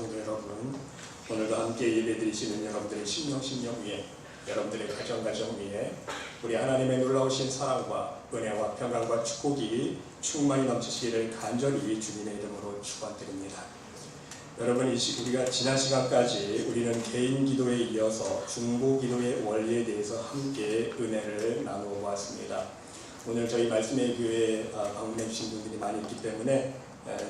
성도 여러분, 오늘도 함께 예배드리시는 여러분들의 심령 위에, 여러분들의 가정 위에 우리 하나님의 놀라우신 사랑과 은혜와 평강과 축복이 충만히 넘치시기를 간절히 주님의 이름으로 축원드립니다. 여러분, 우리가 지난 시간까지 우리는 개인 기도에 이어서 중보 기도의 원리에 대해서 함께 은혜를 나누어 보았습니다. 오늘 저희 말씀의 교회에 방문해 주신 분들이 많이 있기 때문에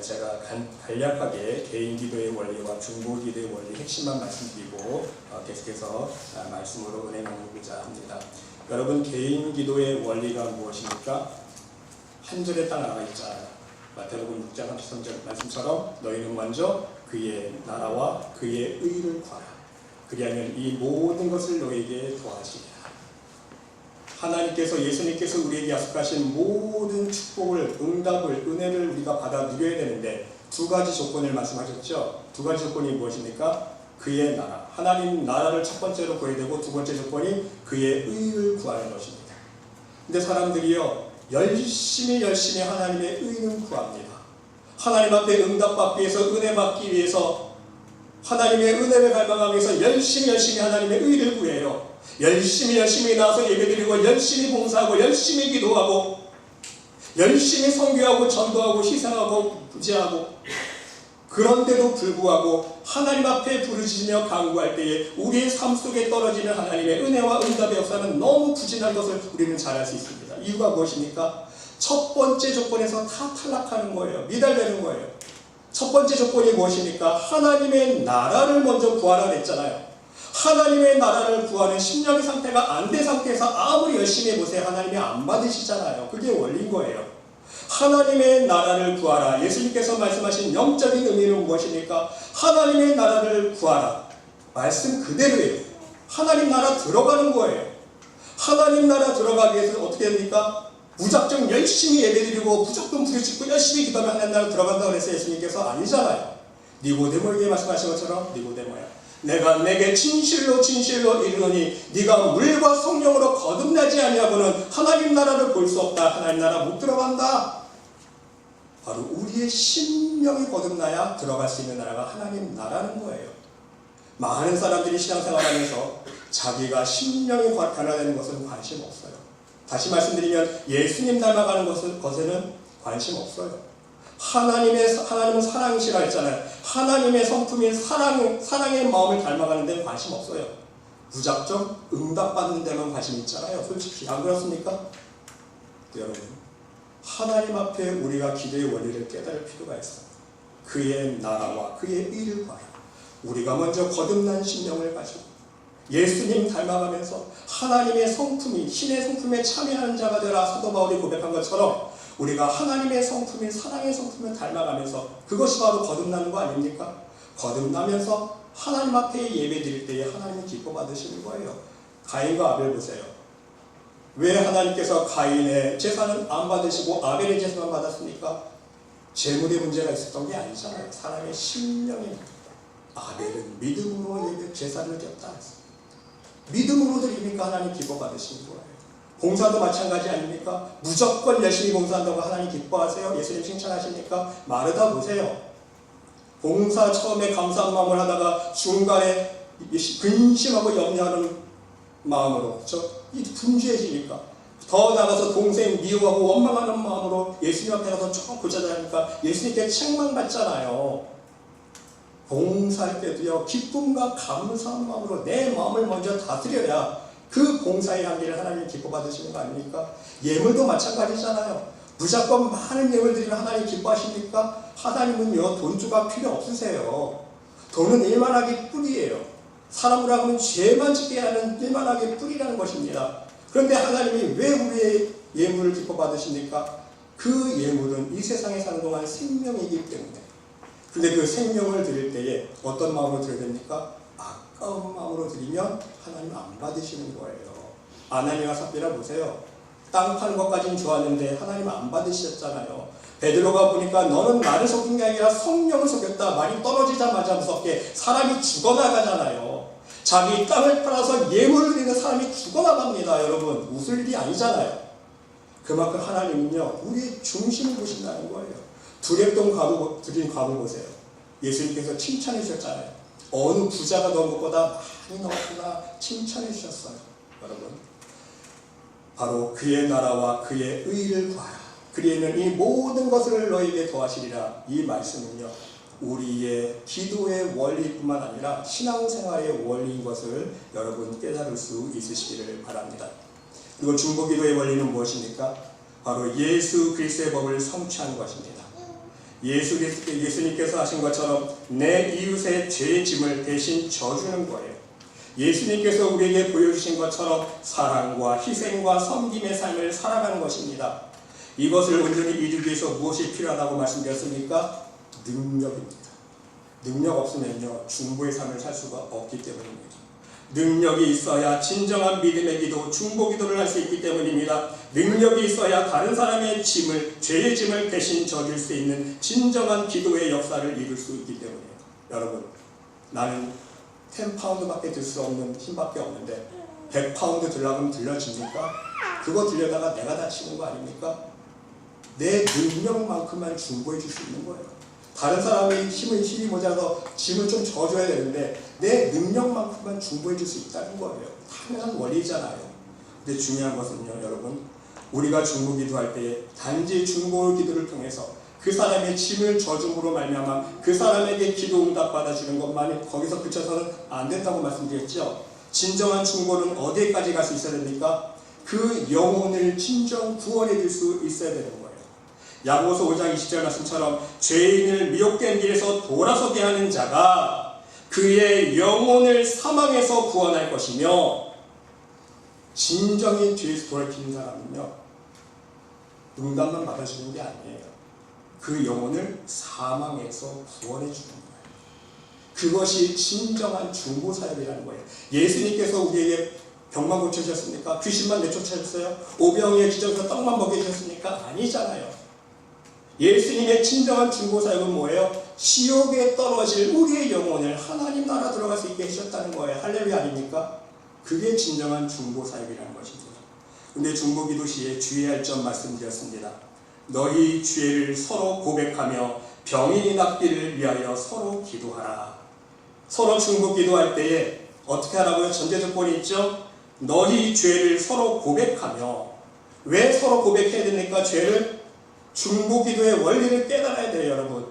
제가 간략하게 개인 기도의 원리와 중보 기도의 원리 핵심만 말씀드리고 계속해서 말씀으로 은혜 나누고자 합니다. 여러분, 개인 기도의 원리가 무엇입니까? 한 절에 딱 나와 있잖아요. 마태복음 6장 33절 말씀처럼 너희는 먼저 그의 나라와 그의 의를 구하라. 그리하면 이 모든 것을 너희에게 더하시리라. 하나님께서, 예수님께서 우리에게 약속하신 모든 축복을, 응답을, 은혜를 우리가 받아 누려야 되는데 두 가지 조건을 말씀하셨죠. 두 가지 조건이 무엇입니까? 그의 나라, 하나님 나라를 첫 번째로 구해야 되고, 두 번째 조건이 그의 의를 구하는 것입니다. 근데 사람들이요, 열심히 하나님의 의는 구합니다. 하나님 앞에 응답받기 위해서, 은혜 받기 위해서, 하나님의 은혜를 갈망하기 위해서 열심히 하나님의 의를 구해요. 열심히 나와서 예배드리고, 열심히 봉사하고, 열심히 기도하고, 열심히 선교하고, 전도하고, 희생하고, 부지하고, 그런데도 불구하고 하나님 앞에 부르짖으며 간구할 때에 우리의 삶 속에 떨어지는 하나님의 은혜와 응답의 역사는 너무 부진한 것을 우리는 잘 알 수 있습니다. 이유가 무엇입니까? 첫 번째 조건에서 다 탈락하는 거예요. 미달되는 거예요. 첫 번째 조건이 무엇입니까? 하나님의 나라를 먼저 구하라 그랬잖아요. 하나님의 나라를 구하는 심령의 상태가 안 된 상태에서 아무리 열심히 해보세요. 하나님이 안 받으시잖아요. 그게 원리인 거예요. 하나님의 나라를 구하라. 예수님께서 말씀하신 영적인 의미는 무엇입니까? 하나님의 나라를 구하라. 말씀 그대로예요. 하나님 나라 들어가는 거예요. 하나님 나라 들어가기 위해서 어떻게 됩니까? 무작정 열심히 예배드리고 무조건 부르짖고 열심히 기도하면 하나님 나라 들어간다고 그래서 예수님께서 아니잖아요. 니고데모에게 말씀하신 것처럼, 니고데모야, 내가 내게 진실로 이르노니 네가 물과 성령으로 거듭나지 아니하고는 하나님 나라를 볼 수 없다. 하나님 나라 못 들어간다. 바로 우리의 심령이 거듭나야 들어갈 수 있는 나라가 하나님 나라는 거예요. 많은 사람들이 신앙생활하면서 자기가 심령이 변화되는 것은 관심 없어요. 다시 말씀드리면 예수님 닮아가는 것에는 관심 없어요. 하나님은 사랑이시라 했잖아요. 하나님의 성품인 사랑의 마음을 닮아가는 데는 관심 없어요. 무작정 응답받는 데만 관심 있잖아요. 솔직히 안 그렇습니까? 여러분, 하나님 앞에 우리가 기도의 원리를 깨달을 필요가 있어요. 그의 나라와 그의 의를 구하라. 우리가 먼저 거듭난 심령을 가지고 예수님 닮아가면서 하나님의 성품이, 신의 성품에 참여하는 자가 되라. 사도 바울이 고백한 것처럼 우리가 하나님의 성품인 사랑의 성품을 닮아가면서, 그것이 바로 거듭나는 거 아닙니까? 거듭나면서 하나님 앞에 예배드릴 때에 하나님이 기뻐 받으시는 거예요. 가인과 아벨 보세요. 왜 하나님께서 가인의 제사는 안 받으시고 아벨의 제사만 받았습니까? 재물의 문제가 있었던 게 아니잖아요. 사람의 심령이. 아벨은 믿음으로 제사를 드렸다. 믿음으로 드리니까 하나님 기뻐 받으시는 거예요. 봉사도 마찬가지 아닙니까? 무조건 열심히 봉사한다고 하나님 기뻐하세요? 예수님 칭찬하십니까? 마르다 보세요. 봉사 처음에 감사한 마음을 하다가 중간에 근심하고 염려하는 마음으로 분주해지니까, 더 나가서 동생 미워하고 원망하는 마음으로 예수님 앞에 가서 조금 고자자니까 예수님께 책망받잖아요. 봉사할 때도요, 기쁨과 감사한 마음으로 내 마음을 먼저 다스려야 그 봉사의 향기를 하나님 기뻐 받으시는 거 아닙니까? 예물도 마찬가지잖아요. 무조건 많은 예물 드리면 하나님 기뻐하십니까? 하나님은요, 돈 조각 필요 없으세요. 돈은 일만하기 뿐이에요. 사람으로 하면 죄만 짓게 하는 일만하기 뿐이라는 것입니다. 그런데 하나님이 왜 우리의 예물을 기뻐 받으십니까? 그 예물은 이 세상에 사는 동안 생명이기 때문에. 근데 그 생명을 드릴 때에 어떤 마음으로 드려야 됩니까? 아까운 마음으로 드리면 하나님 안 받으시는 거예요. 아나니와 삽비라 보세요. 땅 파는 것까지는 좋았는데 하나님 안 받으셨잖아요. 베드로가 보니까 너는 나를 속인 게 아니라 성령을 속였다. 말이 떨어지자마자 무섭게 사람이 죽어나가잖아요. 자기 땅을 팔아서 예물을 드리는 사람이 죽어나갑니다. 여러분, 웃을 일이 아니잖아요. 그만큼 하나님은요, 우리의 중심을 보신다는 거예요. 두렙돈 드린 과부 보세요. 예수님께서 칭찬해 주셨잖아요. 어느 부자가 넣은 것보다 많이 넣었구나 칭찬해 주셨어요. 여러분, 바로 그의 나라와 그의 의를 구하라. 그리하면 이 모든 것을 너희에게 더하시리라. 이 말씀은요, 우리의 기도의 원리뿐만 아니라 신앙생활의 원리인 것을 여러분 깨달을 수 있으시기를 바랍니다. 그리고 중보기도의 원리는 무엇입니까? 바로 예수 그리스도의 법을 성취한 것입니다. 예수님께서 하신 것처럼 내 이웃의 죄의 짐을 대신 져주는 거예요. 예수님께서 우리에게 보여주신 것처럼 사랑과 희생과 섬김의 삶을 살아가는 것입니다. 이것을 온전히 이루기 위해서 무엇이 필요하다고 말씀드렸습니까? 능력입니다. 능력 없으면요, 중보의 삶을 살 수가 없기 때문입니다. 능력이 있어야 진정한 믿음의 기도, 중보 기도를 할 수 있기 때문입니다. 능력이 있어야 다른 사람의 짐을, 죄의 짐을 대신 져줄 수 있는 진정한 기도의 역사를 이룰 수 있기 때문이에요. 여러분, 나는 10파운드밖에 들 수 없는 힘밖에 없는데 100파운드 들려면 들려집니까? 그거 들려다가 내가 다치는 거 아닙니까? 내 능력만큼만 중보해 줄 수 있는 거예요. 다른 사람의 힘이 모자라서 짐을 좀 져줘야 되는데 내 능력만큼만 중보해 줄 수 있다는 거예요. 당연한 원리잖아요. 근데 중요한 것은요, 여러분, 우리가 중보 기도할 때 단지 중보 기도를 통해서 그 사람의 짐을 져줌으로 말미암아 그 사람에게 기도 응답 받아주는 것만이 거기서 그쳐서는 안 된다고 말씀드렸죠. 진정한 중보는 어디까지 갈 수 있어야 됩니까? 그 영혼을 진정 구원해 줄 수 있어야 되는 거예요. 야고보서 5장 20절 말씀처럼 죄인을 미혹된 길에서 돌아서게 하는 자가 그의 영혼을 사망에서 구원할 것이며, 진정히 죄에서 돌이키는 사람은요, 응답만 받아주는 게 아니에요. 그 영혼을 사망에서 구원해 주는 거예요. 그것이 진정한 중보 사역이라는 거예요. 예수님께서 우리에게 병만 고쳐주셨습니까? 귀신만 내쫓아주셨어요? 오병이의 기적에서 떡만 먹여주셨습니까? 아니잖아요. 예수님의 진정한 중보 사역은 뭐예요? 지옥에 떨어질 우리의 영혼을 하나님 나라 들어갈 수 있게 해주셨다는 거예요. 할렐루야 아닙니까? 그게 진정한 중보 사역이라는 것입니다. 근데 중보 기도 시에 주의해야 할 점 말씀드렸습니다. 너희 죄를 서로 고백하며 병인이 낫기를 위하여 서로 기도하라. 서로 중보 기도할 때에 어떻게 하라고요? 전제 조건이 있죠? 너희 죄를 서로 고백하며. 왜 서로 고백해야 됩니까? 죄를? 중보 기도의 원리를 깨달아야 돼요, 여러분.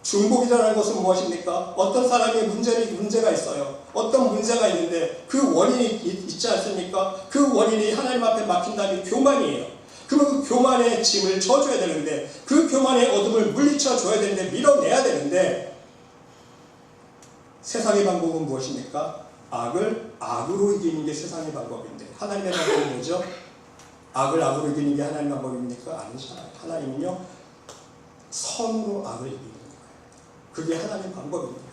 중보 기도라는 것은 무엇입니까? 어떤 사람이 문제가 있어요. 어떤 문제가 있는데 그 원인이 있지 않습니까? 그 원인이 하나님 앞에 막힌다면 교만이에요. 그러면 그 교만의 짐을 져줘야 되는데, 그 교만의 어둠을 물리쳐 줘야 되는데, 밀어내야 되는데, 세상의 방법은 무엇입니까? 악을 악으로 이기는 게 세상의 방법인데, 하나님의 방법은 뭐죠? 악을 악으로 이기는 게 하나님의 방법입니까? 아니잖아요. 하나님은요, 선으로 악을 이기는 거예요. 그게 하나님의 방법입니다.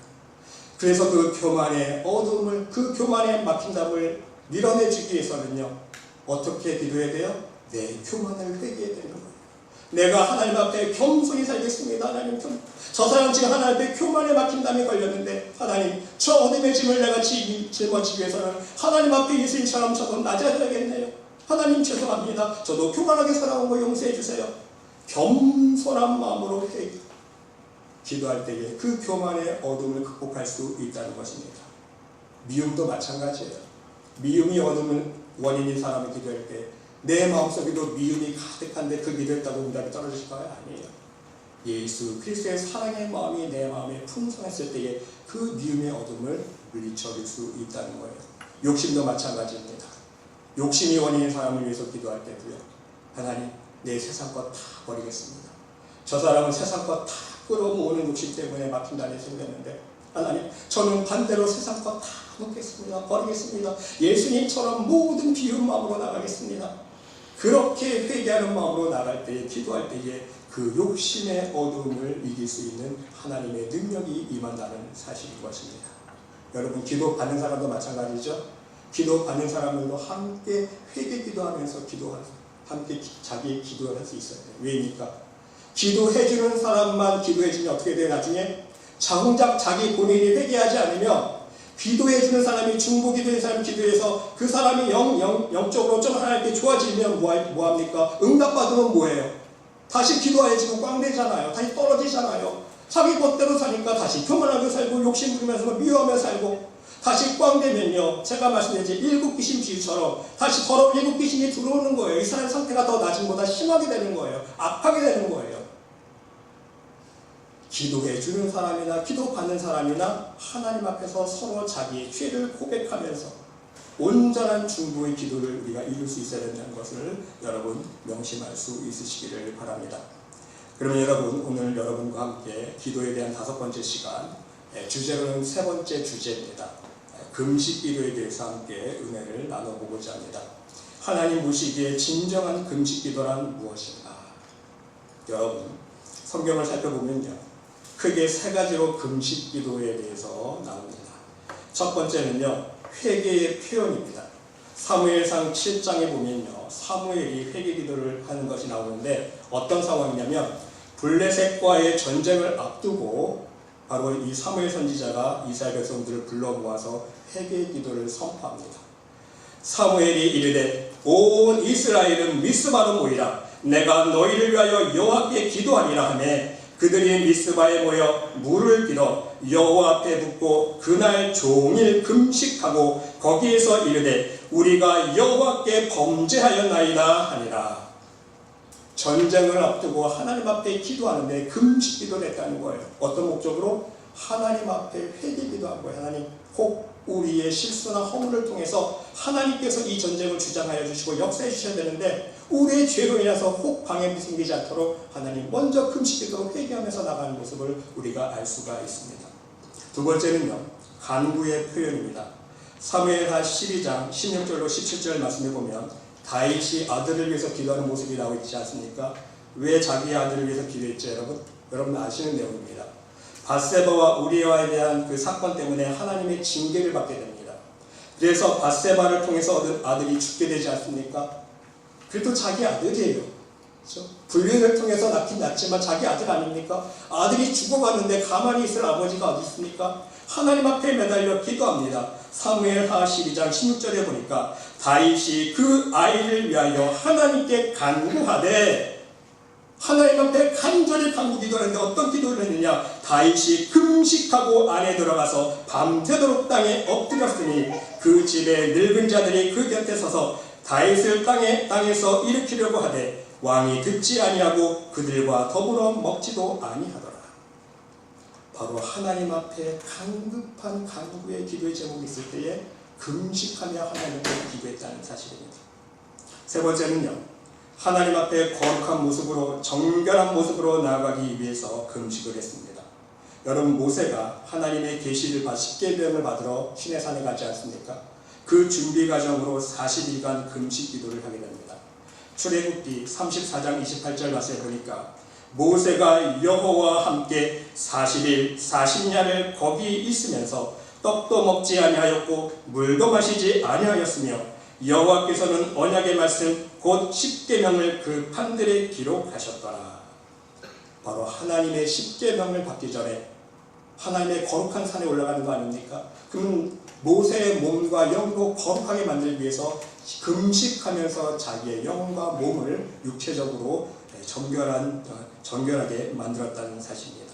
그래서 그 교만의 어둠을, 그 교만의 막힌 담을 밀어내주기 위해서는요, 어떻게 기도해야 돼요? 내 교만을 회개해야 되는 거예요. 내가 하나님 앞에 겸손히 살겠습니다. 하나님, 저 사람 지금 하나님 앞에 교만에 막힌 담이 걸렸는데, 하나님, 저 어둠의 짐을 내가 짊어지기 위해서는 하나님 앞에 예수님처럼 저도 낮아져야겠네요. 하나님 죄송합니다. 저도 교만하게 살아온 거 용서해 주세요. 겸손한 마음으로 기도할 때에 그 교만의 어둠을 극복할 수 있다는 것입니다. 미움도 마찬가지예요. 미움이 어둠을 원인인 사람이 기도할 때 내 마음속에도 미움이 가득한데 그 기도했다고 응답이 떨어질까요? 아니에요. 예수 그리스도의 사랑의 마음이 내 마음에 풍성했을 때에 그 미움의 어둠을 물리쳐줄 수 있다는 거예요. 욕심도 마찬가지입니다. 욕심이 원인인 사람을 위해서 기도할 때도요, 하나님, 내 세상 것 다 버리겠습니다. 저 사람은 세상 것 다 끌어모으는 욕심 때문에 막힌 단이 생겼는데, 하나님, 저는 반대로 세상 것 다 놓겠습니다. 버리겠습니다. 예수님처럼 모든 비운 마음으로 나가겠습니다. 그렇게 회개하는 마음으로 나갈 때에, 기도할 때에 그 욕심의 어둠을 이길 수 있는 하나님의 능력이 임한다는 사실인 것입니다. 여러분, 기도 받는 사람도 마찬가지죠. 기도 받는 사람들도 함께 회개 기도하면서 함께 자기 기도를 할 수 있어야 돼요. 왜입니까? 기도해주는 사람만 기도해주면 어떻게 돼요? 나중에 정작 자기 본인이 회개하지 않으면, 기도해주는 사람이, 중보 기도의 사람이 기도해서 그 사람이 영적으로 좀 하나님께 좋아지면 뭐합니까? 응답받으면 뭐예요? 다시 기도해지고 꽝되잖아요. 다시 떨어지잖아요. 자기 멋대로 사니까 다시 교만하게 살고 욕심 부리면서 미워하며 살고, 다시 꽝 되면요, 제가 말씀드린 일곱 귀신 비유처럼 다시 더러운 일곱 귀신이 들어오는 거예요. 이 사람 상태가 더 나중보다 심하게 되는 거예요. 악하게 되는 거예요. 기도해 주는 사람이나 기도받는 사람이나 하나님 앞에서 서로 자기의 죄를 고백하면서 온전한 중보의 기도를 우리가 이룰 수 있어야 된다는 것을 여러분 명심할 수 있으시기를 바랍니다. 그러면 여러분, 오늘 여러분과 함께 기도에 대한 5번째 시간, 주제로는 3번째 주제입니다. 금식 기도에 대해서 함께 은혜를 나눠보고자 합니다. 하나님 보시기에 진정한 금식 기도란 무엇인가? 여러분, 성경을 살펴보면요, 크게 3가지로 금식 기도에 대해서 나옵니다. 첫 번째는요, 회개의 표현입니다. 사무엘상 7장에 보면요, 사무엘이 회개 기도를 하는 것이 나오는데, 어떤 상황이냐면 블레셋과의 전쟁을 앞두고 바로 이 사무엘 선지자가 이스라엘 백성들을 불러 모아서 회개 기도를 선포합니다. 사무엘이 이르되 온 이스라엘은 미스바로 모이라. 내가 너희를 위하여 여호와께 기도하리라 하매 그들이 미스바에 모여 물을 빌어 여호와 앞에 붓고 그날 종일 금식하고 거기에서 이르되 우리가 여호와께 범죄하였나이다 하니라. 전쟁을 앞두고 하나님 앞에 기도하는데 금식 기도를 했다는 거예요. 어떤 목적으로? 하나님 앞에 회개 기도한 거예요. 하나님, 혹 우리의 실수나 허물을 통해서 하나님께서 이 전쟁을 주장하여 주시고 역사해 주셔야 되는데 우리의 죄로 인해서 혹 방해가 생기지 않도록 하나님 먼저 금식 기도로 회개하면서 나가는 모습을 우리가 알 수가 있습니다. 두 번째는요, 간구의 표현입니다. 사무엘하 12장 16절로 17절 말씀해 보면 다윗이 아들을 위해서 기도하는 모습이 나오고 있지 않습니까? 왜 자기의 아들을 위해서 기도했죠, 여러분? 여러분 아시는 내용입니다. 밧세바와 우리아에 대한 그 사건 때문에 하나님의 징계를 받게 됩니다. 그래서 밧세바를 통해서 얻은 아들이 죽게 되지 않습니까? 그래도 자기 아들이에요. 그렇죠? 불륜을 통해서 낳긴 낳지만 자기 아들 아닙니까? 아들이 죽어가는데 가만히 있을 아버지가 어디 있습니까? 하나님 앞에 매달려 기도합니다. 사무엘하 12장 16절에 보니까 다윗이 그 아이를 위하여 하나님께 간구하되, 하나님 앞에 간절히 간구 기도하는데 어떤 기도를 했느냐? 다윗이 금식하고 안에 들어가서 밤새도록 땅에 엎드렸으니 그 집에 늙은 자들이 그 곁에 서서 다윗을 땅에서 일으키려고 하되 왕이 듣지 아니하고 그들과 더불어 먹지도 아니하더라. 바로 하나님 앞에 간급한 간구의 기도의 제목이 있을 때에 금식하며 하나님께 기도했다는 사실입니다. 세 번째는요, 하나님 앞에 거룩한 모습으로, 정결한 모습으로 나아가기 위해서 금식을 했습니다. 여러분, 모세가 하나님의 계시를 받아 십계명을 받으러 시내산에 가지 않습니까? 그 준비 과정으로 40일간 금식 기도를 하게 됩니다. 출애굽기 34장 28절 말씀에 보니까 모세가 여호와와 함께 40일 40야를 거기 있으면서 떡도 먹지 아니하였고 물도 마시지 아니하였으며 여호와께서는 언약의 말씀 곧 십계명을 그 판들에 기록하셨더라. 바로 하나님의 십계명을 받기 전에 하나님의 거룩한 산에 올라가는 거 아닙니까? 그럼 모세의 몸과 영도 거룩하게 만들기 위해서 금식하면서 자기의 영과 몸을 육체적으로 정결하게 만들었다는 사실입니다.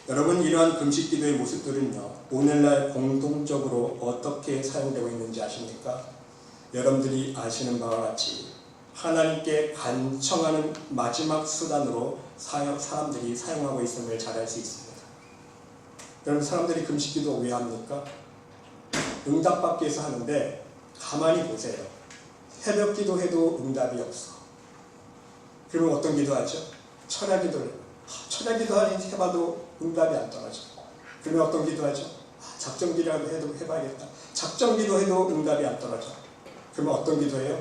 여러분, 이러한 금식 기도의 모습들은요, 오늘날 공동적으로 어떻게 사용되고 있는지 아십니까? 여러분들이 아시는 바와 같이 하나님께 간청하는 마지막 수단으로 사람들이 사용하고 있음을 잘 알 수 있습니다. 여러분, 사람들이 금식 기도 왜 합니까? 응답받기 위해서 하는데 가만히 보세요. 새벽 기도해도 응답이 없어. 그러면 어떤 기도하죠? 철야 기도를. 철야 기도하니 해봐도 응답이 안 떨어져. 그러면 어떤 기도하죠? 작정 기도라도 해봐야겠다. 작정 기도해도 응답이 안 떨어져. 그러면 어떤 기도해요?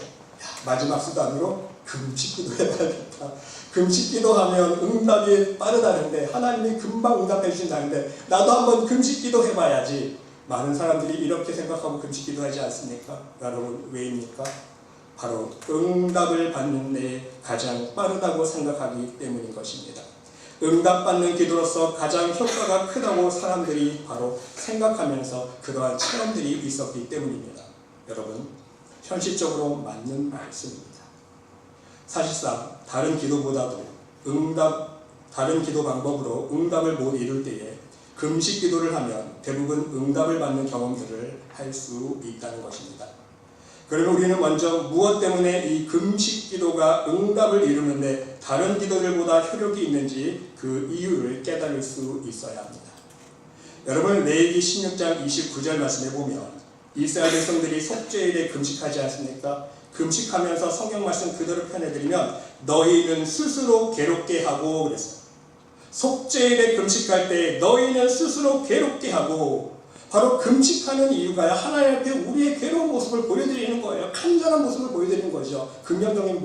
마지막 수단으로 금식 기도 해봐야겠다. 금식 기도하면 응답이 빠르다는데, 하나님이 금방 응답해 주신다는데 나도 한번 금식 기도 해봐야지. 많은 사람들이 이렇게 생각하고 금식 기도하지 않습니까? 여러분, 왜입니까? 바로 응답을 받는 데 가장 빠르다고 생각하기 때문인 것입니다. 응답받는 기도로서 가장 효과가 크다고 사람들이 바로 생각하면서 그러한 체험들이 있었기 때문입니다. 여러분, 현실적으로 맞는 말씀입니다. 사실상 다른 기도보다도 다른 기도 방법으로 응답을 못 이룰 때에 금식 기도를 하면 대부분 응답을 받는 경험들을 할 수 있다는 것입니다. 그러면 우리는 먼저 무엇 때문에 이 금식 기도가 응답을 이루는데 다른 기도들보다 효력이 있는지 그 이유를 깨달을 수 있어야 합니다. 여러분, 레위기 16장 29절 말씀에 보면 이스라엘 백성들이 속죄일에 금식하지 않습니까? 금식하면서 성경 말씀 그대로 편해드리면 너희는 스스로 괴롭게 하고 그랬어요. 속죄일에 금식할 때 너희는 스스로 괴롭게 하고, 바로 금식하는 이유가 하나님 앞에 우리의 괴로운 모습을 보여드리는 거예요. 간절한 모습을 보여드리는 거죠. 긍정적인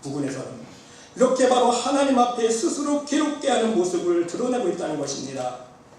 부분에서는. 이렇게 바로 하나님 앞에 스스로 괴롭게 하는 모습을 드러내고 있다는 것입니다.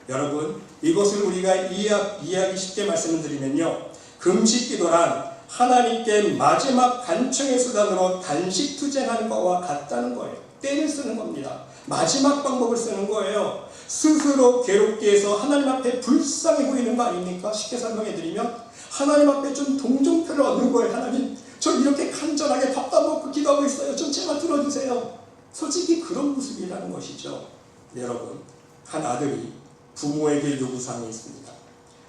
여러분, 이것을 우리가 이해하기 쉽게 말씀을 드리면요, 금식기도란 하나님께 마지막 간청의 수단으로 단식 투쟁하는 것과 같다는 거예요. 때를 쓰는 겁니다. 마지막 방법을 쓰는 거예요. 스스로 괴롭게 해서 하나님 앞에 불쌍해 보이는 거 아닙니까? 쉽게 설명해 드리면 하나님 앞에 좀 동정표를 얻는 거예요. 하나님, 저 이렇게 간절하게 밥도 안 먹고 기도하고 있어요. 좀 제발 들어주세요. 솔직히 그런 모습이라는 것이죠. 여러분, 한 아들이 부모에게 요구사항이 있습니다.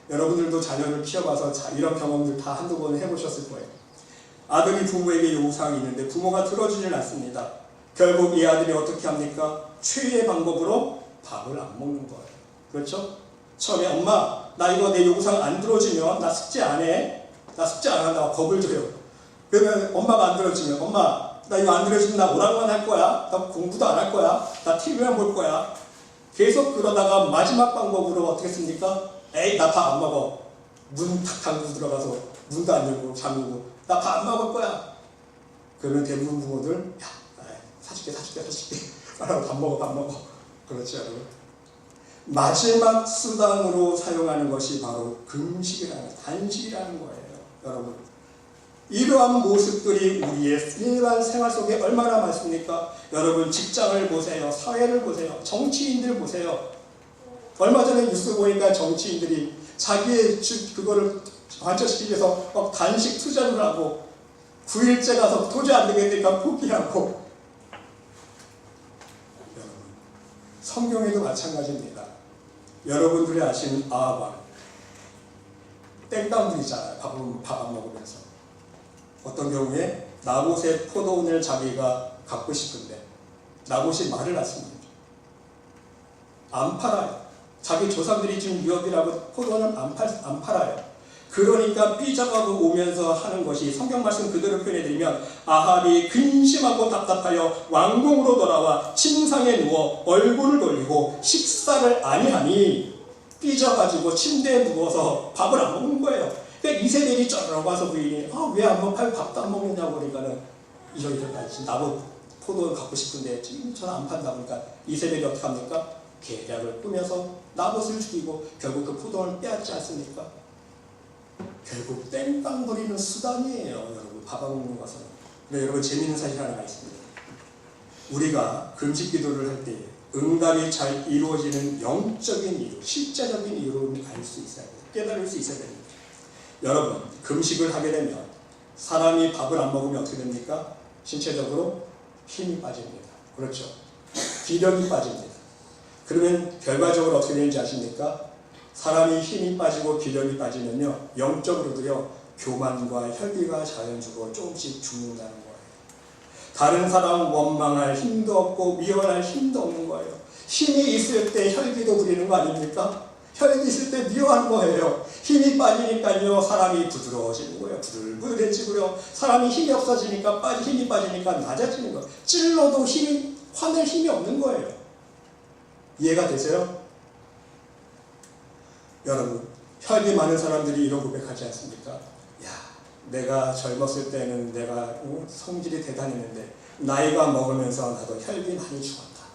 여러분들도 자녀를 키워봐서 이런 경험들 다 한두 번 해보셨을 거예요. 아들이 부모에게 요구사항이 있는데 부모가 들어주질 않습니다. 결국 이 아들이 어떻게 합니까? 최후의 방법으로 밥을 안 먹는 거예요. 그렇죠? 처음에 엄마, 나 이거 내 요구사항 안 들어주면 나 숙제 안 해. 나 숙제 안 한다고 겁을 줘요. 그러면 엄마가 안 들어주면 엄마, 나 이거 안 들어주면 나 오락만 할 거야. 나 공부도 안 할 거야. 나 TV만 볼 거야. 계속 그러다가 마지막 방법으로 어떻게 했습니까? 에이, 나 밥 안 먹어. 문 탁 잠그고 들어가서 문도 안 열고 잠그고 나 밥 안 먹을 거야. 그러면 대부분 부모들, 야, 사줄게. 빨리 밥 먹어. 그렇지, 여러분. 마지막 수단으로 사용하는 것이 바로 단식이라는 거예요. 여러분, 이러한 모습들이 우리의 일반 생활 속에 얼마나 많습니까? 여러분, 직장을 보세요. 사회를 보세요. 정치인들 보세요. 얼마 전에 뉴스 보니까 정치인들이 자기의 그거를 관철시키기 위해서 막 단식 투자를 하고 9일째 가서 도저히 안 되겠으니까 포기하고. 여러분, 성경에도 마찬가지입니다. 여러분들이 아시는 아합, 땡깡들이잖아요. 밥 안 먹으면서. 어떤 경우에 나봇의 포도원을 자기가 갖고 싶은데 나봇이 말을 낳습니다. 안 팔아요. 자기 조상들이 지금 위협이라고 포도원을 안 팔아요. 그러니까 삐져가고 오면서 하는 것이 성경 말씀 그대로 표현해드리면 아합이 근심하고 답답하여 왕궁으로 돌아와 침상에 누워 얼굴을 돌리고 식사를 아니하니 삐져가지고 침대에 누워서 밥을 안 먹는 거예요. 그러니까 이세벨이 쩌르륵 와서 부인이 왜 안 먹어? 밥도 안 먹느냐고 그러니까는 이러이러까지 나보고 포도를 갖고 싶은데 지금 저는 안 판다 보니까 이세벨이 어떻게 합니까? 계략을 꾸며서 나봇을 죽이고 결국 그 포도를 빼앗지 않습니까? 결국 땡깡 부리는 수단이에요. 여러분, 밥 안 먹는 것은. 근데 여러분, 재미있는 사실 하나가 있습니다. 우리가 금식 기도를 할 때 응답이 잘 이루어지는 영적인 이유, 실제적인 이유를 알 수 있어야 돼요. 깨달을 수 있어야 됩니다. 여러분, 금식을 하게 되면 사람이 밥을 안 먹으면 어떻게 됩니까? 신체적으로 힘이 빠집니다. 그렇죠? 기력이 빠집니다. 그러면 결과적으로 어떻게 되는지 아십니까? 사람이 힘이 빠지고 기력이 빠지면요, 영적으로도요, 교만과 혈기가 자연적으로 조금씩 죽는다는 거예요. 다른 사람 원망할 힘도 없고 미워할 힘도 없는 거예요. 힘이 있을 때 혈기도 부리는 거 아닙니까? 혈기 있을 때 미워하는 거예요. 힘이 빠지니까요, 사람이 부드러워지는 거예요. 부들부들해지고요. 사람이 힘이 없어지니까 힘이 빠지니까 낮아지는 거예요. 찔러도 화낼 힘이 없는 거예요. 이해가 되세요? 여러분, 혈기 많은 사람들이 이런 고백하지 않습니까? 야, 내가 젊었을 때는 내가 성질이 대단했는데 나이가 먹으면서 나도 혈기 많이 죽었다.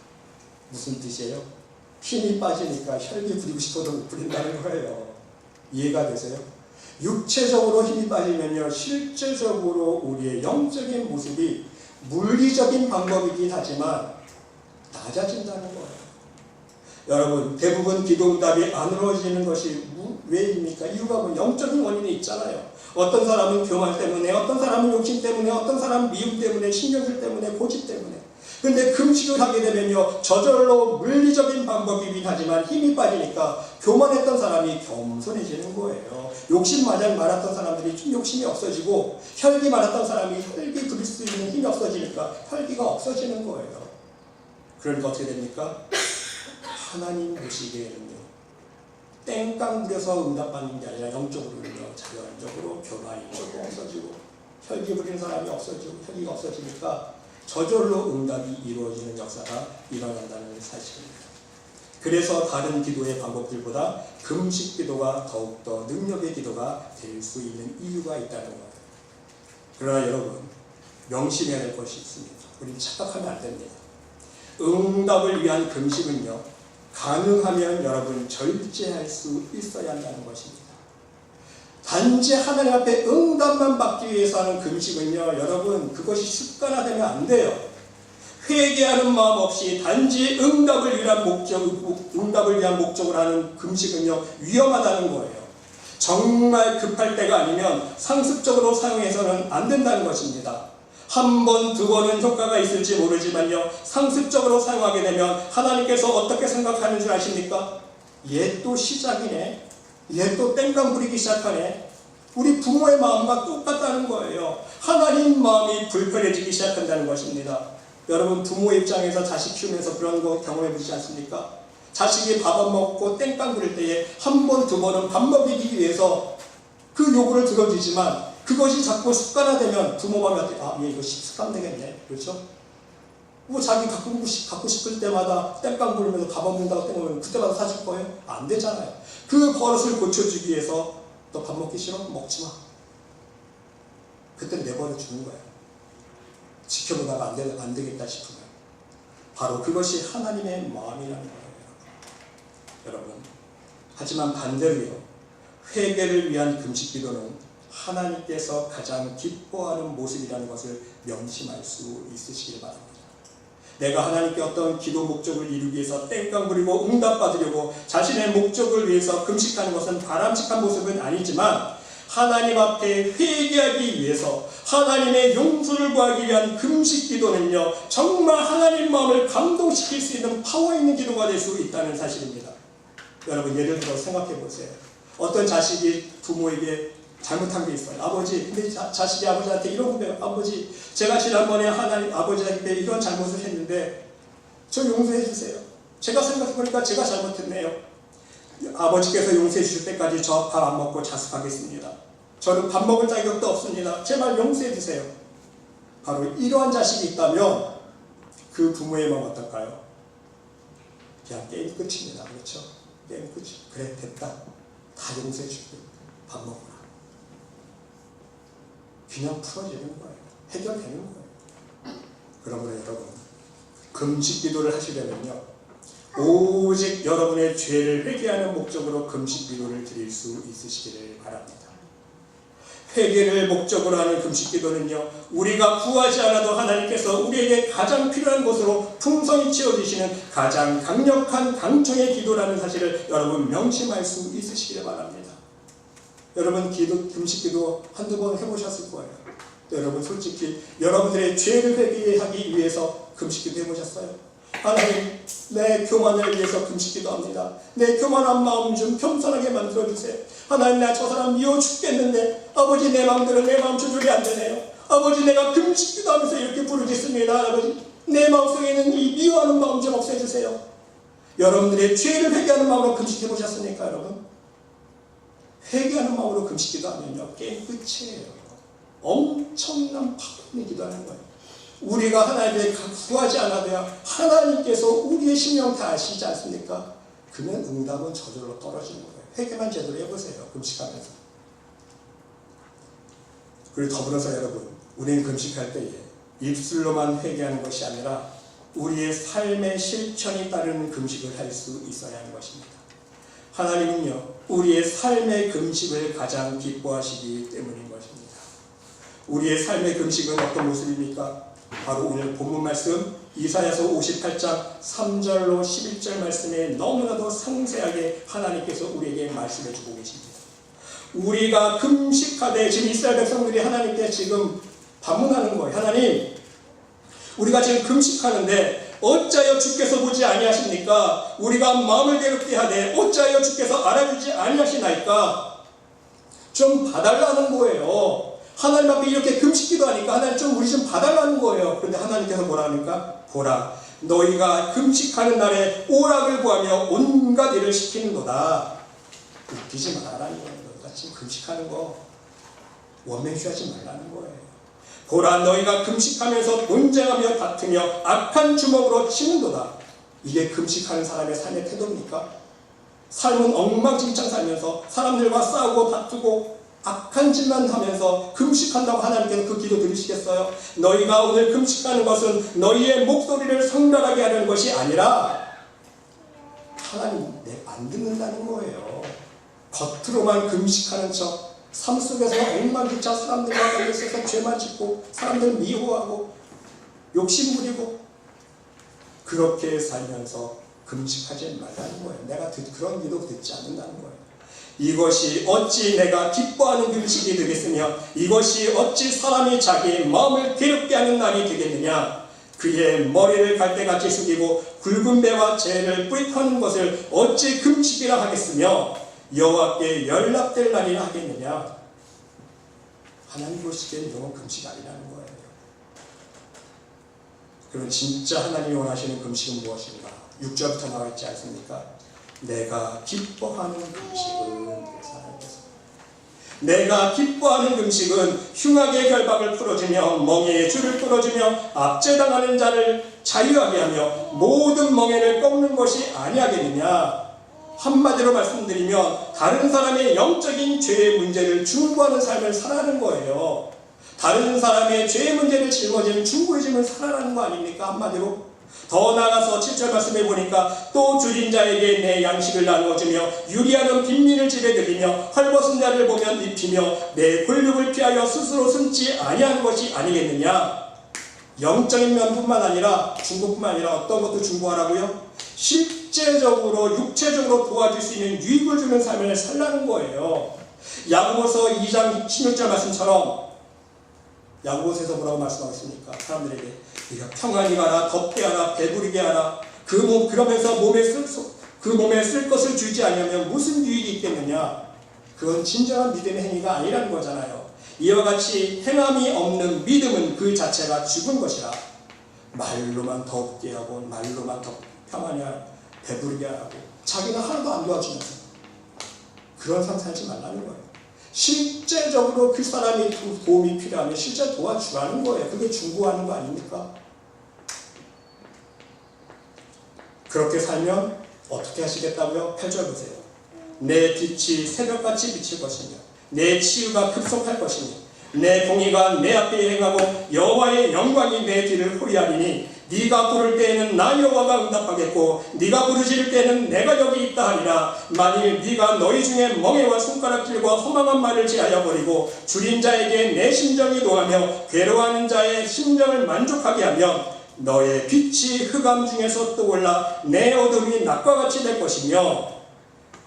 무슨 뜻이에요? 힘이 빠지니까 혈기 부리고 싶어도 못 부린다는 거예요. 이해가 되세요? 육체적으로 힘이 빠지면요, 실제적으로 우리의 영적인 모습이 물리적인 방법이긴 하지만 낮아진다는 거예요. 여러분, 대부분 기도응답이 안 이루어지는 것이 왜입니까? 이유가 뭐 영적인 원인이 있잖아요. 어떤 사람은 교만 때문에, 어떤 사람은 욕심 때문에, 어떤 사람은 미움 때문에, 신경질 때문에, 고집 때문에. 근데 금식을 하게 되면요, 저절로 물리적인 방법이긴 하지만 힘이 빠지니까 교만했던 사람이 겸손해지는 거예요. 욕심 많았던 사람들이 좀 욕심이 없어지고, 혈기 많았던 사람이 혈기 부릴 수 있는 힘이 없어지니까 혈기가 없어지는 거예요. 그러니까 어떻게 됩니까? 하나님 보시기에는요, 땡깡 부려서 응답받는 게 아니라 영적으로는요, 자연적으로 교만이 조금 없어지고, 혈기 부리는 사람이 없어지고, 혈기가 없어지니까 저절로 응답이 이루어지는 역사가 일어난다는 사실입니다. 그래서 다른 기도의 방법들보다 금식 기도가 더욱더 능력의 기도가 될 수 있는 이유가 있다는 거예요. 그러나 여러분, 명심해야 될 것이 있습니다. 우리는 착각하면 안 됩니다. 응답을 위한 금식은요, 가능하면 여러분 절제할 수 있어야 한다는 것입니다. 단지 하나님 앞에 응답만 받기 위해서 하는 금식은요, 여러분 그것이 습관화되면 안 돼요. 회개하는 마음 없이 단지 응답을 위한 목적으로 하는 금식은요, 위험하다는 거예요. 정말 급할 때가 아니면 상습적으로 사용해서는 안 된다는 것입니다. 한 번, 두 번은 효과가 있을지 모르지만요, 상습적으로 사용하게 되면 하나님께서 어떻게 생각하는 줄 아십니까? 얘 또 시작이네. 얘 또 땡깡 부리기 시작하네. 우리 부모의 마음과 똑같다는 거예요. 하나님 마음이 불편해지기 시작한다는 것입니다. 여러분, 부모 입장에서 자식 키우면서 그런 거 경험해 보시지 않습니까? 자식이 밥 안 먹고 땡깡 부릴 때에 한 번, 두 번은 밥 먹이기 위해서 그 요구를 들어주지만, 그것이 자꾸 습관화되면 부모 마음이 어떻게, 아, 얘 이거 습관 되겠네. 그렇죠? 뭐 자기 갖고 싶을 때마다 땡깡 부리면서 밥 먹는다고 땡깡 그때마다 사줄 거예요? 안 되잖아요. 그 버릇을 고쳐주기 위해서 너 밥 먹기 싫어? 먹지 마. 그때 내버려 주는 거예요. 지켜보다가 안 되겠다 싶으면. 바로 그것이 하나님의 마음이라는 거예요. 여러분. 하지만 반대로요, 회개를 위한 금식 기도는 하나님께서 가장 기뻐하는 모습이라는 것을 명심할 수 있으시길 바랍니다. 내가 하나님께 어떤 기도 목적을 이루기 위해서 땡깡 부리고 응답받으려고 자신의 목적을 위해서 금식하는 것은 바람직한 모습은 아니지만, 하나님 앞에 회개하기 위해서 하나님의 용서를 구하기 위한 금식 기도는요, 정말 하나님 마음을 감동시킬 수 있는 파워 있는 기도가 될 수 있다는 사실입니다. 여러분, 예를 들어 생각해 보세요. 어떤 자식이 부모에게 잘못한 게 있어요. 아버지, 근데 자식이 아버지한테 이런 고백을, 아버지, 제가 지난번에 하나님 아버지한테 이런 잘못을 했는데 저 용서해 주세요. 제가 생각해보니까 제가 잘못했네요. 아버지께서 용서해 주실 때까지 저 밥 안 먹고 자숙하겠습니다. 저는 밥 먹을 자격도 없습니다. 제발 용서해 주세요. 바로 이러한 자식이 있다면 그 부모의 마음 어떨까요? 그냥 게임 끝입니다. 그렇죠? 게임 끝이. 그래, 됐다. 다 용서해 줄게. 밥 먹어라. 그냥 풀어지는 거예요. 해결되는 거예요. 그러므로 여러분, 금식 기도를 하시려면요, 오직 여러분의 죄를 회개하는 목적으로 금식 기도를 드릴 수 있으시기를 바랍니다. 회개를 목적으로 하는 금식 기도는요, 우리가 구하지 않아도 하나님께서 우리에게 가장 필요한 것으로 풍성히 채워주시는 가장 강력한 강청의 기도라는 사실을 여러분 명심할 수 있으시기를 바랍니다. 여러분, 금식 기도 한두 번 해보셨을 거예요. 여러분, 솔직히 여러분들의 죄를 회개하기 위해서 금식 기도 해보셨어요? 하나님, 내 교만을 위해서 금식 기도합니다. 내 교만한 마음 좀 겸손하게 만들어주세요. 하나님, 나 저 사람 미워 죽겠는데 아버지, 내 마음대로 내 마음 조절이 안 되네요. 아버지, 내가 금식 기도하면서 이렇게 부르짖습니다. 아버지, 내 마음속에 있는 이 미워하는 마음 좀 없애주세요. 여러분들의 죄를 회개하는 마음으로 금식 해보셨습니까, 여러분? 회개하는 마음으로 금식 기도하면요, 게임 끝이에요. 엄청난 파워 있는 기도하는 거예요. 우리가 하나님께 구하지 않아도요, 하나님께서 우리의 심령 다 아시지 않습니까? 그러면 응답은 저절로 떨어지는 거예요. 회개만 제대로 해보세요. 금식하면서. 그리고 더불어서 여러분, 우리는 금식할 때에 입술로만 회개하는 것이 아니라 우리의 삶의 실천이 따르는 금식을 할 수 있어야 하는 것입니다. 하나님은요, 우리의 삶의 금식을 가장 기뻐하시기 때문인 것입니다. 우리의 삶의 금식은 어떤 모습입니까? 바로 오늘 본문 말씀 이사야서 58장 3절로 11절 말씀에 너무나도 상세하게 하나님께서 우리에게 말씀해 주고 계십니다. 우리가 금식하되, 지금 이스라엘 백성들이 하나님께 지금 반문하는 거예요. 하나님, 우리가 지금 금식하는데 어찌하여 주께서 보지 아니하십니까? 우리가 마음을 괴롭게 하되 어찌하여 주께서 알아주지 아니하시나이까? 좀 봐달라는 거예요. 하나님 앞에 이렇게 금식기도 하니까 하나님 좀 우리 좀 봐달라는 거예요. 그런데 하나님께서 뭐라 합니까? 보라, 너희가 금식하는 날에 오락을 구하며 온갖 일을 시키는도다. 웃기지 말라는 거예요. 너희가 지금 금식하는 거 원맨쇼하지 말라는 거예요. 보라, 너희가 금식하면서 논쟁하며 다투며 악한 주먹으로 치는도다. 이게 금식하는 사람의 삶의 태도입니까? 삶은 엉망진창 살면서 사람들과 싸우고 다투고 악한 짓만 하면서 금식한다고 하나님께서 그 기도 들으시겠어요? 너희가 오늘 금식하는 것은 너희의 목소리를 성별하게 하는 것이 아니라 하나님 내 안 듣는다는 거예요. 겉으로만 금식하는 척, 삶 속에서 엉망진창 사람들과 걸려있어서 죄만 짓고 사람들 미워하고 욕심 부리고 그렇게 살면서 금식하지 말라는 거예요. 내가 그런 기도 듣지 않는다는 거예요. 이것이 어찌 내가 기뻐하는 금식이 되겠으며 이것이 어찌 사람이 자기 마음을 괴롭게 하는 날이 되겠느냐. 그의 머리를 갈대같이 숙이고 굵은 배와 재를 뿌리터는 것을 어찌 금식이라 하겠으며 여호와께 연락될 날이라 하겠느냐. 하나님 보시기엔 이건 금식 아니라는 거예요. 그럼 진짜 하나님이 원하시는 금식은 무엇인가? 6절부터 나와 있지 않습니까? 내가 기뻐하는 금식은 내가 기뻐하는 금식은 흉악의 결박을 풀어주며 멍에의 줄을 풀어주며 압제당하는 자를 자유하게 하며 모든 멍에를 꺾는 것이 아니하겠느냐. 한마디로 말씀드리면 다른 사람의 영적인 죄의 문제를 중보하는 삶을 살아가는 거예요. 다른 사람의 죄의 문제를 짊어지는 중보의 짐을 살아가는 거 아닙니까? 한마디로. 더 나아가서 7절 말씀해 보니까 또 줄인 자에게 내 양식을 나누어주며 유리하는 빈민을 집에 들이며 헐벗은 자를 보면 입히며 내 권력을 피하여 스스로 숨지 아니하는 것이 아니겠느냐. 영적인 면뿐만 아니라 중보뿐만 아니라 어떤 것도 중보하라고요? 실제적으로 육체적으로 도와줄 수 있는 유익을 주는 삶을 살라는 거예요. 야고보서 2장 16절 말씀처럼 야고보서에서 뭐라고 말씀하고 있습니까? 사람들에게 네가 평안히 가라, 덥게 하라, 배부르게 하라. 그러면서 그 몸에 쓸 것을 주지 않으면 무슨 유익이 있겠느냐. 그건 진정한 믿음의 행위가 아니라는 거잖아요. 이와 같이 행함이 없는 믿음은 그 자체가 죽은 것이라. 말로만 덥게 하고 말로만 평안히 하고 배부르게 하고 자기가 하나도 안 도와주면서 그런 삶 살지 말라는 거예요. 실제적으로 그 사람이 도움이 필요하면 실제 도와주라는 거예요. 그게 중보하는 거 아닙니까? 그렇게 살면 어떻게 하시겠다고요? 8절 보세요. 내 빛이 새벽같이 비칠 것이며 내 치유가 급속할 것이며 내 공의가 내 앞에 행하고 여호와의 영광이 내 뒤를 호위하리니 네가 부를 때에는 나 여호와가 응답하겠고 네가 부르짖을 때에는 내가 여기 있다 하리라. 만일 네가 너희 중에 멍에와 손가락질과 허망한 말을 제하여 버리고 줄인 자에게 내 심정이 노하며 괴로워하는 자의 심정을 만족하게 하면 너의 빛이 흑암 중에서 떠올라 내 어둠이 낮과 같이 될 것이며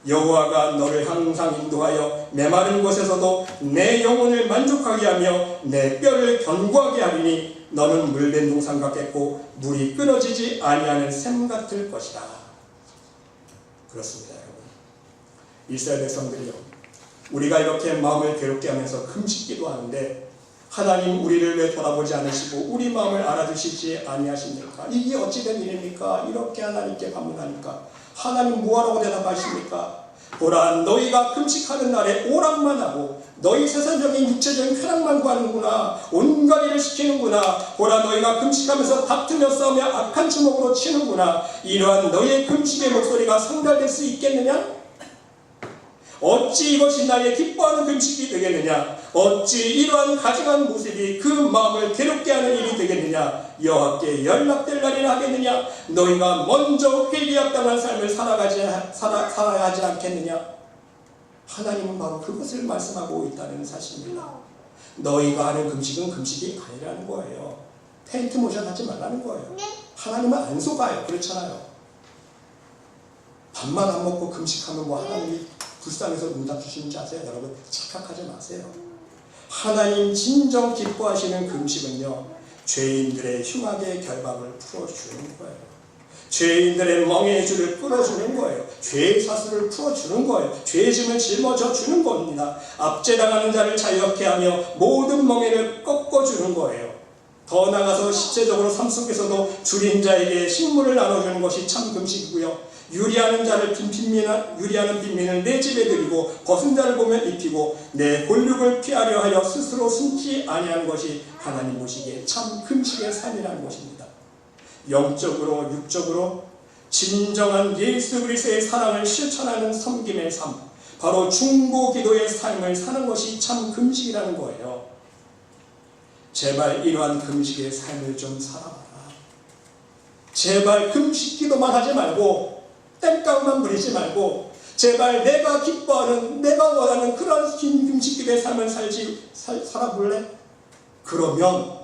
여호와가 너를 항상 인도하여 메마른 곳에서도 내 영혼을 만족하게 하며 내 뼈를 견고하게 하리니 너는 물된 동산 같겠고 물이 끊어지지 아니하는 샘 같을 것이다. 그렇습니다, 여러분. 이스라엘 백성들이요, 우리가 이렇게 마음을 괴롭게 하면서 금식기도 하는데 하나님 우리를 왜 돌아보지 않으시고 우리 마음을 알아주시지 아니하십니까? 이게 어찌된 일입니까? 이렇게 하나님께 반문하니까 하나님 뭐하라고 대답하십니까? 보라, 너희가 금식하는 날에 오락만 하고 너희 세상적인 육체적인 쾌락만 구하는구나. 온갖 일을 시키는구나. 보라, 너희가 금식하면서 다투며 싸우며 악한 주먹으로 치는구나. 이러한 너희의 금식의 목소리가 상달될 수 있겠느냐? 어찌 이것이 나의 기뻐하는 금식이 되겠느냐? 어찌 이러한 가증한 모습이 그 마음을 괴롭게 하는 일이 되겠느냐? 여호와께 연락될 날이라 하겠느냐? 너희가 먼저 회개합당한 삶을 살아야 하지 않겠느냐? 하나님은 바로 그것을 말씀하고 있다는 사실입니다. 너희가 하는 금식은 금식이 아니라는 거예요. 페인트 모션 하지 말라는 거예요. 하나님은 안 속아요. 그렇잖아요. 밥만 안 먹고 금식하면 뭐 하나님이 불쌍해서 응답 주시는지 아세요? 여러분 착각하지 마세요. 하나님 진정 기뻐하시는 금식은요, 죄인들의 흉악의 결박을 풀어주는 거예요. 죄인들의 멍에 줄을 풀어주는 거예요. 죄의 사슬을 풀어주는 거예요. 죄짐을 짊어져 주는 겁니다. 압제당하는 자를 자유케 하며 모든 멍에를 꺾어주는 거예요. 더 나아가서 실제적으로 삶 속에서도 줄인 자에게 식물을 나눠주는 것이 참 금식이고요. 유리하는 빈민을 내 집에 들이고 벗은 자를 보면 입히고 내 골육을 피하려 하여 스스로 숨지 아니하는 것이 하나님 보시기에 참 금식의 삶이라는 것입니다. 영적으로 육적으로 진정한 예수 그리스도의 사랑을 실천하는 섬김의 삶, 바로 중보 기도의 삶을 사는 것이 참 금식이라는 거예요. 제발 이러한 금식의 삶을 좀 살아봐라. 제발 금식 기도만 하지 말고 땡깡만 부리지 말고 제발 내가 기뻐하는, 내가 원하는 그런 금식 기도의 삶을 살아볼래? 그러면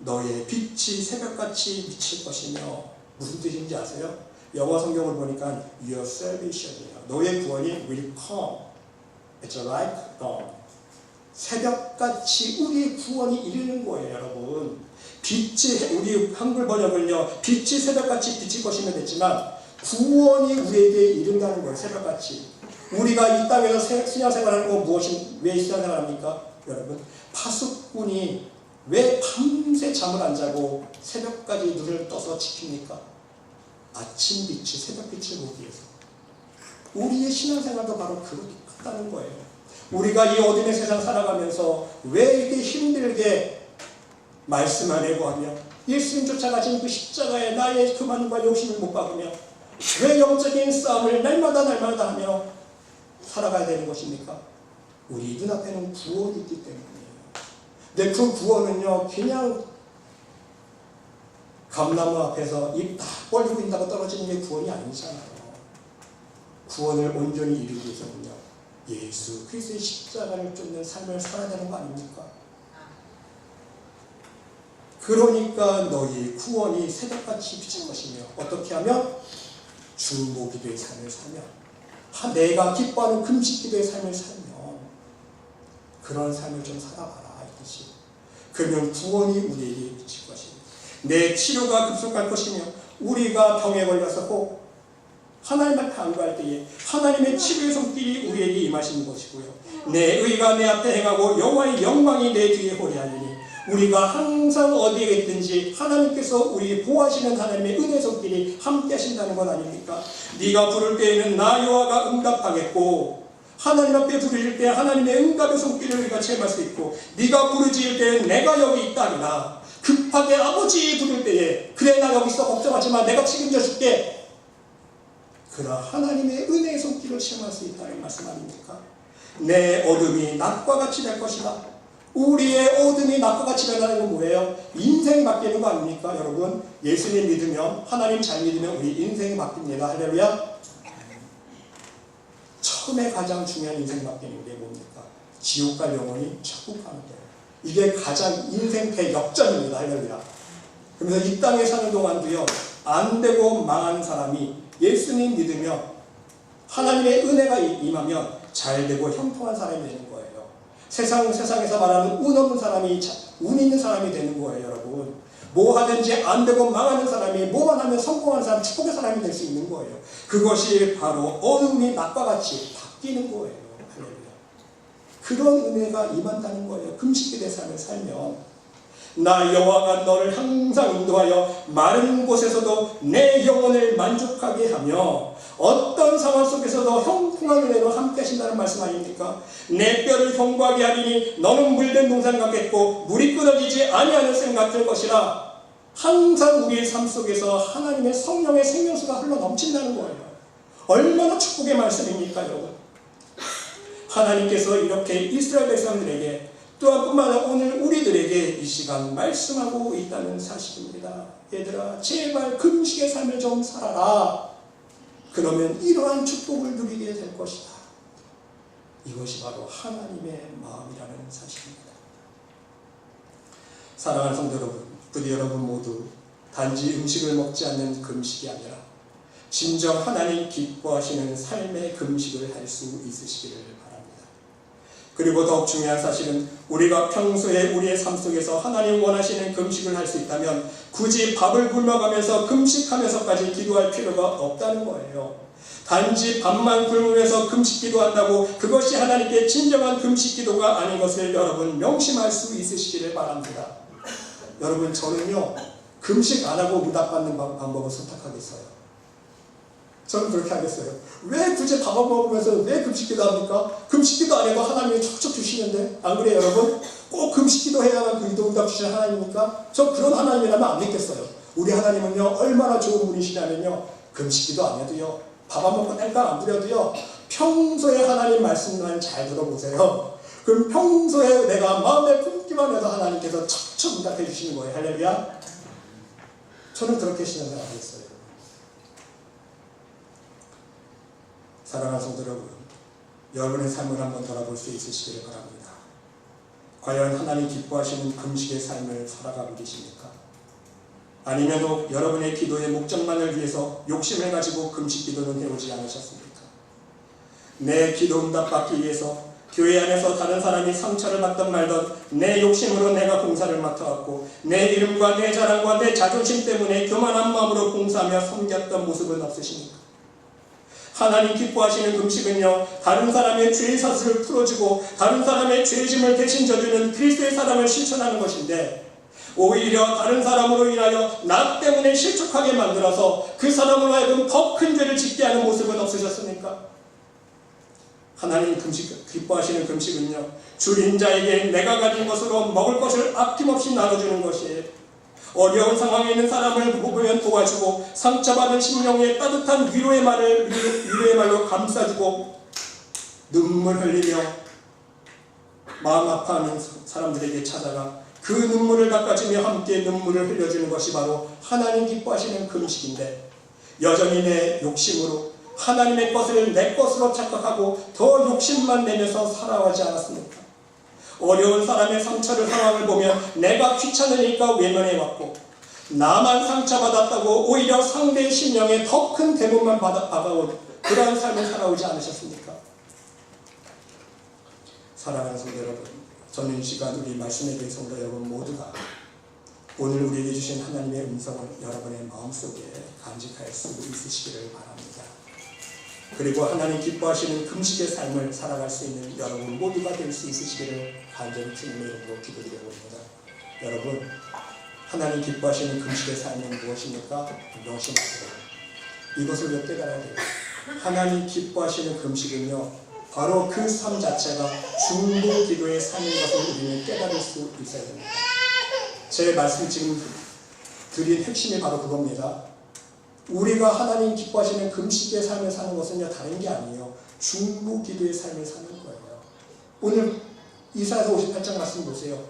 너의 빛이 새벽같이 비칠 것이며, 무슨 뜻인지 아세요? 영어 성경을 보니까 Your salvation이에요. 너의 구원이 will come. It's like dawn. 새벽같이 우리의 구원이 이르는 거예요, 여러분. 빛이, 우리 한글 번역을요, 빛이 새벽같이 비칠 것이면 됐지만 구원이 우리에게 이른다는 거예요, 새벽같이. 우리가 이 땅에서 신앙생활하는 거 왜 신앙생활합니까? 여러분, 파수꾼이 왜 밤새 잠을 안 자고 새벽까지 눈을 떠서 지킵니까? 아침빛이, 새벽빛을 보기 위해서. 우리의 신앙생활도 바로 그렇다는 거예요. 우리가 이 어둠의 세상 살아가면서 왜 이렇게 힘들게 말씀 안 하고 하며 예수님 쫓아가신 그 십자가에 나의 교만과 욕심을 못 박으며 왜 영적인 싸움을 날마다 하며 살아가야 되는 것입니까? 우리 눈앞에는 구원이 있기 때문이에요. 근데 그 구원은요, 그냥 감나무 앞에서 입 딱 벌리고 있다고 떨어지는 게 구원이 아니잖아요. 구원을 온전히 이루기 위해서는요, 예수 그리스도의 십자가를 쫓는 삶을 살아야 되는 거 아닙니까? 그러니까 너희 구원이 새벽같이 비칠 것이며, 어떻게 하면? 중보 기도의 삶을 살며, 내가 기뻐하는 금식 기도의 삶을 살며, 그런 삶을 좀 살아봐라, 이것이. 그러면 구원이 우리에게 비칠 것입니다. 내 치료가 급속할 것이며, 우리가 병에 걸려서 꼭 하나님 앞에 안구할 때에 하나님의 치료의 손길이 우리에게 임하시는 것이고요. 내 의가 내 앞에 행하고 여호와의 영광이 내 뒤에 호리하리니, 우리가 항상 어디에 있든지 하나님께서 우리 보호하시는 하나님의 은혜 손길이 함께 하신다는 것 아닙니까? 네가 부를 때에는 나 여호와가 응답하겠고, 하나님 앞에 부르실 때 하나님의 응답의 손길을 우리가 체험할 수 있고, 네가 부르짖을 때는 내가 여기 있다니라. 급하게 아버지 부를 때에 그래 나 여기 있어 걱정하지 마 내가 책임져 줄게. 그러나 하나님의 은혜의 손길을 체험할 수 있다는 말씀 아닙니까? 내 어둠이 낮과 같이 될 것이다. 우리의 어둠이 낮과 같이 된다는 건 뭐예요? 인생이 바뀌는 거 아닙니까? 여러분, 예수님 믿으면, 하나님 잘 믿으면 우리 인생이 바뀝니다. 할렐루야. 처음에 가장 중요한 인생 바뀌는 게 뭡니까? 지옥 갈 영혼이 천국 가는 거예요. 이게 가장 인생 대역전입니다. 할렐루야. 그래서 이 땅에 사는 동안도요, 안 되고 망하는 사람이 예수님 믿으며 하나님의 은혜가 임하면 잘 되고 형통한 사람이 되는 거예요. 세상에서 말하는 운 없는 사람이 운 있는 사람이 되는 거예요, 여러분. 뭐 하든지 안 되고 망하는 사람이 뭐만 하면 성공하는 사람, 축복의 사람이 될 수 있는 거예요. 그것이 바로 어둠이 낮과 같이 바뀌는 거예요. 할렐루야. 그런 은혜가 임한다는 거예요. 금식기도의 삶을 살면. 나 여호와가 너를 항상 인도하여 마른 곳에서도 내 영혼을 만족하게 하며 어떤 상황 속에서도 형통한 은혜로 함께 하신다는 말씀 아닙니까? 내 뼈를 견고하게 하리니 너는 물된 동산 같겠고 물이 끊어지지 아니하는 샘 같을 것이라. 항상 우리의 삶 속에서 하나님의 성령의 생명수가 흘러 넘친다는 거예요. 얼마나 축복의 말씀입니까, 여러분? 하나님께서 이렇게 이스라엘 백성들에게 또한 뿐만 아니라 오늘 우리들에게 이 시간 말씀하고 있다는 사실입니다. 얘들아, 제발 금식의 삶을 좀 살아라. 그러면 이러한 축복을 누리게 될 것이다. 이것이 바로 하나님의 마음이라는 사실입니다. 사랑하는 성도 여러분, 부디 여러분 모두 단지 음식을 먹지 않는 금식이 아니라 진정 하나님 기뻐하시는 삶의 금식을 할 수 있으시기를 바랍니다. 그리고 더욱 중요한 사실은 우리가 평소에 우리의 삶 속에서 하나님 원하시는 금식을 할 수 있다면 굳이 밥을 굶어가면서 금식하면서까지 기도할 필요가 없다는 거예요. 단지 밥만 굶으면서 금식 기도한다고 그것이 하나님께 진정한 금식 기도가 아닌 것을 여러분 명심할 수 있으시기를 바랍니다. 여러분, 저는요 금식 안 하고 응답받는 방법을 선택하겠어요. 저는 그렇게 하겠어요. 왜 굳이 밥을 먹으면서 왜 금식 기도합니까? 금식 기도 안 해도 하나님이 척척 주시는데, 안 그래요 여러분? 꼭 금식 기도해야만 그 기도 응답 주시는 하나님입니까? 저 그런 하나님이라면 안 믿겠어요. 우리 하나님은요 얼마나 좋은 분이시냐면요, 금식 기도 안 해도요, 밥 안 먹고 뗄감 안 부려도요, 평소에 하나님 말씀만 잘 들어보세요. 그럼 평소에 내가 마음에 품기만 해도 하나님께서 척척 응답해 주시는 거예요. 할렐루야. 저는 그렇게 신앙하겠어요. 사랑하는 성도 여러분, 여러분의 삶을 한번 돌아볼 수 있으시기를 바랍니다. 과연 하나님 기뻐하시는 금식의 삶을 살아가고 계십니까? 아니면 여러분의 기도의 목적만을 위해서 욕심을 가지고 금식 기도는 해오지 않으셨습니까? 내 기도 응답받기 위해서 교회 안에서 다른 사람이 상처를 받든 말든 내 욕심으로 내가 봉사를 맡아왔고, 내 이름과 내 자랑과 내 자존심 때문에 교만한 마음으로 봉사하며 섬겼던 모습은 없으십니까? 하나님 기뻐하시는 금식은요, 다른 사람의 죄의 사슬을 풀어주고 다른 사람의 죄짐을 대신 져주는 그리스도의 사랑을 실천하는 것인데, 오히려 다른 사람으로 인하여 나 때문에 실족하게 만들어서 그 사람으로 하여금 더 큰 죄를 짓게 하는 모습은 없으셨습니까? 하나님 기뻐하시는 금식은요, 줄인 자에게 내가 가진 것으로 먹을 것을 아낌없이 나눠주는 것이에요. 어려운 상황에 있는 사람을 보면 도와주고, 상처받은 심령에 따뜻한 위로의 말로 감싸주고, 눈물 흘리며 마음 아파하는 사람들에게 찾아가 그 눈물을 닦아주며 함께 눈물을 흘려주는 것이 바로 하나님 기뻐하시는 금식인데, 여전히 내 욕심으로 하나님의 것을 내 것으로 착각하고 더 욕심만 내면서 살아가지 않았습니까? 어려운 사람의 상황을 보면 내가 귀찮으니까 외면해왔고, 나만 상처받았다고 오히려 상대의 심령에 더 큰 대문만 박아온 그러한 삶을 살아오지 않으셨습니까? 사랑하는 성도 여러분, 저는 이 시간 우리 말씀에 대해 성도 여러분 모두가 오늘 우리에게 주신 하나님의 음성을 여러분의 마음속에 간직할 수 있으시기를 바랍니다. 그리고 하나님 기뻐하시는 금식의 삶을 살아갈 수 있는 여러분 모두가 될 수 있으시기를 간절히 주님의 이름으로 기도드려봅니다. 여러분, 하나님 기뻐하시는 금식의 삶은 무엇입니까? 명심하세요. 이것을 깨달아야 돼요. 하나님 기뻐하시는 금식은요, 바로 그 삶 자체가 중보 기도의 삶인 것을 우리는 깨달을 수 있어야 됩니다. 제 말씀 지금 드린 핵심이 바로 그겁니다. 우리가 하나님 기뻐하시는 금식의 삶을 사는 것은요, 다른 게 아니에요. 중보 기도의 삶을 사는 거예요. 오늘 이사야서 58장 말씀 보세요.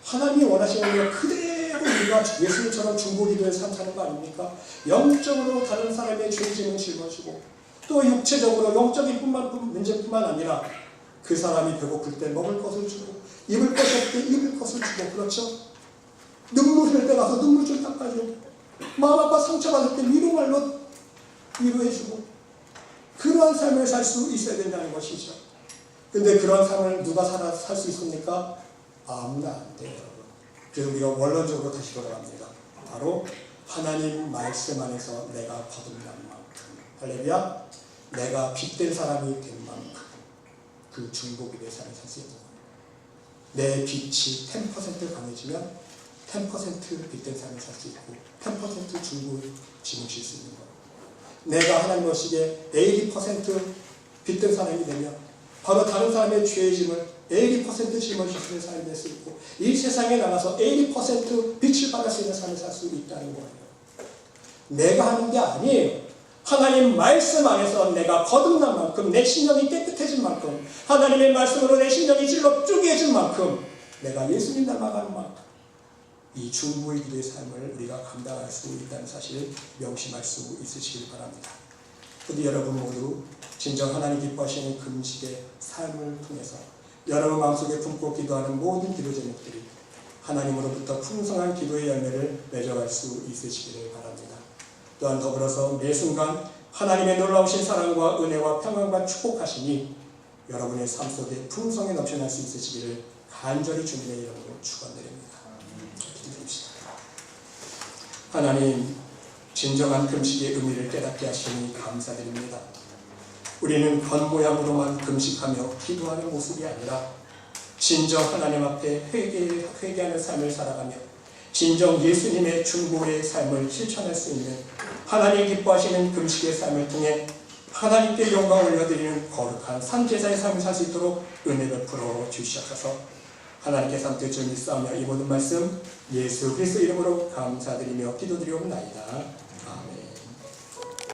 하나님이 원하시는 게 그대로 우리가 예수님처럼 중보 기도의 삶 사는 거 아닙니까? 영적으로 다른 사람의 죄짐을 짊어지고, 또 육체적으로 영적인 문제뿐만 아니라 그 사람이 배고플 때 먹을 것을 주고, 입을 것이 없을 때 입을 것을 주고, 그렇죠? 눈물 흘릴 때 가서 눈물 좀 닦아주고, 마음 아파 상처받을 때 위로말로 위로해주고, 그러한 삶을 살 수 있어야 된다는 것이죠. 근데 그러한 삶을 누가 살 수 있습니까? 아무나 안 돼요, 여러분. 그래서 우리가 원론적으로 다시 돌아갑니다. 바로 하나님 말씀 안에서 내가 거듭난 만큼, 할렐루야, 내가 빚된 사람이 된 만큼 그 중보기도의 삶을 살 수 있는 거예요. 내 빚이 10% 강해지면 10% 빚된 삶을 살 수 있고 10% 중보 짐을 질 수 있는 거예요. 내가 하나님 보시기에 80% 빚된 사람이 되면 바로 다른 사람의 죄의 짐을 80% 짐을 질 사람이 될 수 있고, 이 세상에 나가서 80% 빛을 받을 수 있는 삶을 살 수 있다는 거예요. 내가 하는 게 아니에요. 하나님 말씀 안에서 내가 거듭난 만큼, 내 심령이 깨끗해진 만큼, 하나님의 말씀으로 내 심령이 질러 쪼개진 만큼, 내가 예수님 닮아가는 만큼 이 중보의 기도의 삶을 우리가 감당할 수 있다는 사실을 명심할 수 있으시길 바랍니다. 부디 여러분 모두 진정 하나님 기뻐하시는 금식의 삶을 통해서 여러분 마음속에 품고 기도하는 모든 기도 제목들이 하나님으로부터 풍성한 기도의 열매를 맺어갈 수 있으시기를 바랍니다. 또한 더불어서 매 순간 하나님의 놀라우신 사랑과 은혜와 평안과 축복하시니 여러분의 삶 속에 풍성에 넘쳐날 수 있으시기를 간절히 주님의 이름으로 축원드립니다. 기도합시다. 하나님, 진정한 금식의 의미를 깨닫게 하시니 감사드립니다. 우리는 겉모양으로만 금식하며 기도하는 모습이 아니라 진정 하나님 앞에 회개하는 삶을 살아가며 진정 예수님의 중보의 삶을 실천할 수 있는 하나님 기뻐하시는 금식의 삶을 통해 하나님께 영광을 올려드리는 거룩한 산제사의 삶을 살 수 있도록 은혜 베풀어 주시옵소서. 하나님께 삼뜻을 믿사오며 이 모든 말씀 예수 그리스도 이름으로 감사드리며 기도드리옵나이다. 아멘.